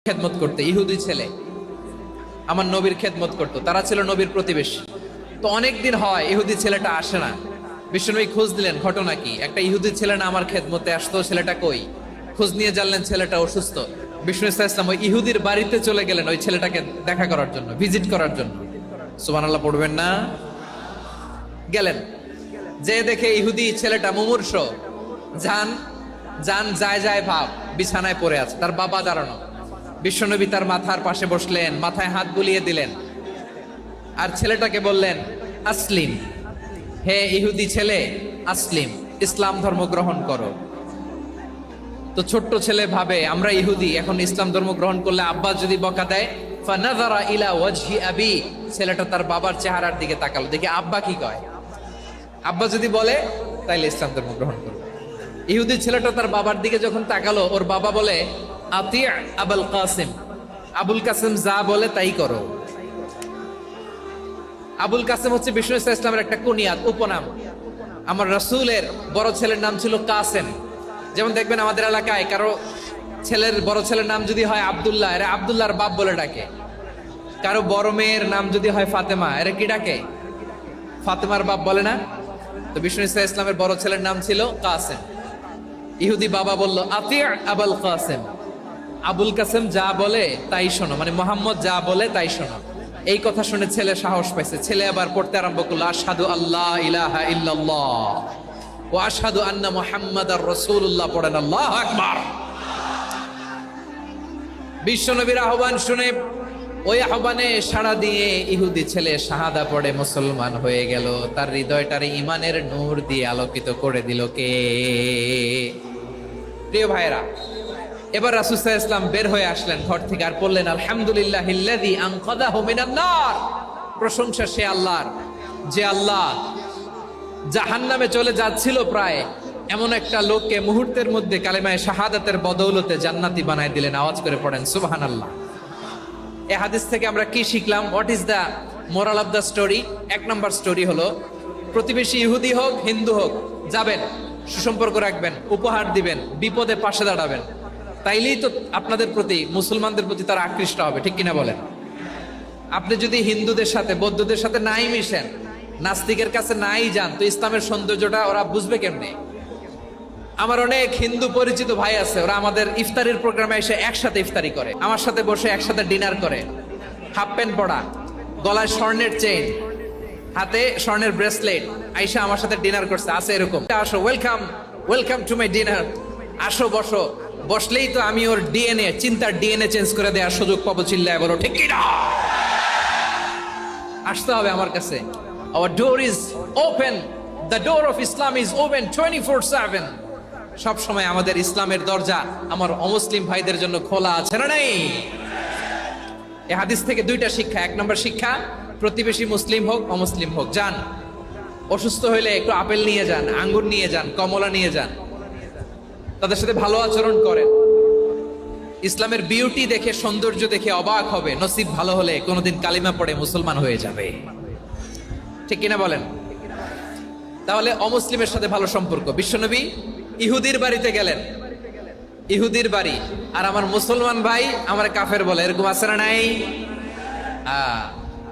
খেদমত করতে, ইহুদি ছেলে আমার নবীর খেদমত করতো, তারা ছিল নবীর প্রতিবেশী। তো অনেকদিন হয় ইহুদি ছেলেটা আসে না। বিশ্বনবী খোঁজ দিলেন, ঘটনা কি? একটা ইহুদি ছেলে না আমার খেদমতে আসতো, ছেলেটা কই? খোঁজ নিয়ে জানলেন ছেলেটা অসুস্থ। বিষ্ণু ইসলাম ওই ইহুদির বাড়িতে চলে গেলেন ওই ছেলেটাকে দেখা করার জন্য, ভিজিট করার জন্য। সুবহানাল্লাহ পড়বেন না? গেলেন, যে দেখে ইহুদি ছেলেটা মুমূর্ষ, জান জান যায় যায় ভাব, বিছানায় পড়ে আছে, তার বাবা দাঁড়ানো। বিশ্বনবী তার মাথার পাশে বসলেন, মাথায় হাত বুলিয়ে দিলেন, আর ছেলেটাকে বললেন, আসলিম, হে ইহুদি ছেলে, আসলিম, ইসলাম ধর্ম গ্রহণ করো। তো ছোট্ট ছেলে ভাবে আমরা ইহুদি, এখন ইসলাম ধর্ম গ্রহণ করলে আব্বা যদি বকা দেয়। ফানাযারা ইলা ওয়াজহি আবি, ছেলেটা তার বাবার চেহারার দিকে তাকালো, দেখি আব্বা কি কয়। আব্বা যদি বলে তাইলে ইসলাম ধর্ম গ্রহণ করবে। ইহুদি ছেলেটা তার বাবার দিকে যখন তাকালো, ওর বাবা বলে, আতি আবুল কাসিম, আবুল কাসিম যা বলে তাই করো। আবুল কাসিম হচ্ছে বিষ্ণু ইসলামের একটা কুনিয়াত, উপনাম। আমার রাসূলের বড় ছেলের নাম ছিল কাসেম। যেমন দেখবেন আমাদের এলাকায় কারো ছেলের বড় ছেলের নাম যদি হয় আব্দুল্লাহ, এরা আব্দুল্লাহর বাপ বলে ডাকে। কারো বড় মেয়ের নাম যদি হয় ফাতেমা, এরা কি ডাকে? ফাতেমার বাপ বলে না? তো বিষ্ণু ইসলামের বড় ছেলের নাম ছিল কাসেম। ইহুদি বাবা বলল, আতি আবুল কাসেম, আবুল কাসেম যা বলে তাই শোনো, মানে মোহাম্মদ যা বলে তাই শোনো। এই কথা শুনে ছেলে সাহস পাইছে, ছেলে আবার পড়তে আরম্ভ করলো, আশহাদু আল্লাহ ইলাহা ইল্লাল্লাহ ওয়া আশহাদু আন্না মুহাম্মাদার রাসূলুল্লাহ, পড়েন আল্লাহু আকবার। বিশ্বনবীর আহ্বান শুনে, ওই আহ্বানে সাড়া দিয়ে ইহুদি ছেলে শাহাদা পড়ে মুসলমান হয়ে গেল। তার হৃদয়টারে ইমানের নূর দিয়ে আলোকিত করে দিল কে? প্রিয় ভাইরা, এবার রাসূল সাল্লাল্লাহু আলাইহি ওয়াসাল্লাম বের হয়ে আসলেন ঘর থেকে, আর বললেন, আলহামদুলিল্লাহিল্লাযী আনকাযাহু মিনান নার, প্রশংসা সে আল্লাহর, যে আল্লাহ জাহান্নামে চলে যাচ্ছিল প্রায় এমন একটা লোককে মুহূর্তের মধ্যে কালেমায়ে শাহাদাতের বদৌলতে জান্নাতি বানায় দিলেন। আওয়াজ করে পড়েন সুবহানাল্লাহ। এই হাদিস থেকে আমরা কি শিখলাম? What is the moral of the story? এক নম্বর স্টোরি হলো, প্রতিবেশী ইহুদি হোক হিন্দু হোক, যাবেন, সুসম্পর্ক রাখবেন, উপহার দিবেন, বিপদে পাশে দাঁড়াবেন। তাইলেই তো আপনাদের প্রতি, মুসলমানদের প্রতি তারা আকৃষ্ট হবে, ঠিক কিনা বলেন? আপনি যদি হিন্দুদের সাথে বৌদ্ধদের সাথে নাই মিশেন, নাস্তিকের কাছে নাই যান, তো ইসলামের সৌন্দর্যটা ওরা বুঝবে কেমনে? আমার অনেক হিন্দু পরিচিত ভাই আছে, ওরা আমাদের ইফতারির প্রোগ্রামে এসে একসাথে ইফতারি করে, আমার সাথে বসে একসাথে ডিনার করে, হাফ প্যান্ট পরা, গলায় স্বর্ণের চেইন, হাতে স্বর্ণের ব্রেসলেট, আইসা আমার সাথে ডিনার করছে, আছে এরকম। আসো, welcome, welcome to my dinner, আসো বসো। বসলেই তো আমি ওর ডিএনএ, চিন্তার ডিএনএ চেঞ্জ করে দেওয়ার সুযোগ পাবো। চিল্লায় বলো ঠিক কি না? আসতে হবে আমার কাছে। Our door is open, the door of Islam is open 24/7। সব সময় আমাদের ইসলামের দরজা আমার অমুসলিম ভাইদের জন্য খোলা আছে না নাই? এই হাদিস থেকে দুইটা শিক্ষা। এক নম্বর শিক্ষা, প্রতিবেশী মুসলিম হোক অমুসলিম হোক, যান, অসুস্থ হইলে একটু আপেল নিয়ে যান, আঙ্গুর নিয়ে যান, কমলা নিয়ে যান, তাদের সাথে ভালো আচরণ করেন। ইসলামের বিউটি দেখে, সৌন্দর্য দেখে অবাক হবে, নসিব ভালো হলে কোনোদিন কালিমা পড়ে মুসলমান হয়ে যাবে, ঠিক কিনা বলেন? তাহলে অমুসলিমের সাথে ভালো সম্পর্ক। বিশ্বনবী ইহুদির বাড়িতে গেলেন, ইহুদির বাড়ি, আর আমার মুসলমান ভাই আমার কাফের বলে, এরকম আছে না নাই?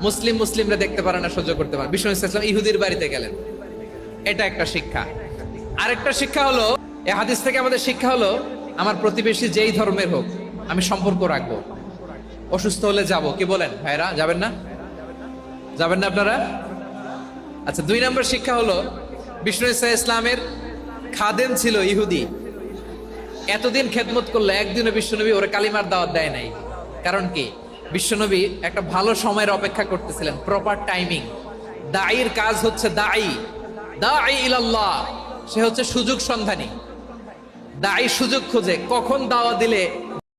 মুসলিম মুসলিমরা দেখতে পারে না, সহ্য করতে পারে। বিশ্বনবী সাল্লাল্লাহু আলাইহি ওয়াসাল্লাম ইহুদির বাড়িতে গেলেন, এটা একটা শিক্ষা। আরেকটা শিক্ষা হলো, এই হাদিস থেকে আমাদের শিক্ষা হলো, আমার প্রতিবেশী যেই ধর্মের হোক আমি সম্পর্ক রাখবো। অসুস্থ হলে যাব, কি বলেন ভাইরা? যাবেন না? যাবেন না আপনারা? আচ্ছা, দুই নম্বর শিক্ষা হলো, বিষ্ণু ইসলামের খাদেম ছিল ইহুদি, এতদিন খেদমত করলো, একদিনও বিশ্বনবী ওরে কালিমার দাওয়াত দেয় নাই। কারণ কি? বিশ্বনবী একটা ভালো সময়ের অপেক্ষা করতেছিলেন, প্রপার টাইমিং। দাঈর কাজ হচ্ছে দাঈ ইলাল্লাহ, সে হচ্ছে সুযোগ সন্ধানী। দাঈ সুযোগ খোঁজে, কখন দাওয়া দিলে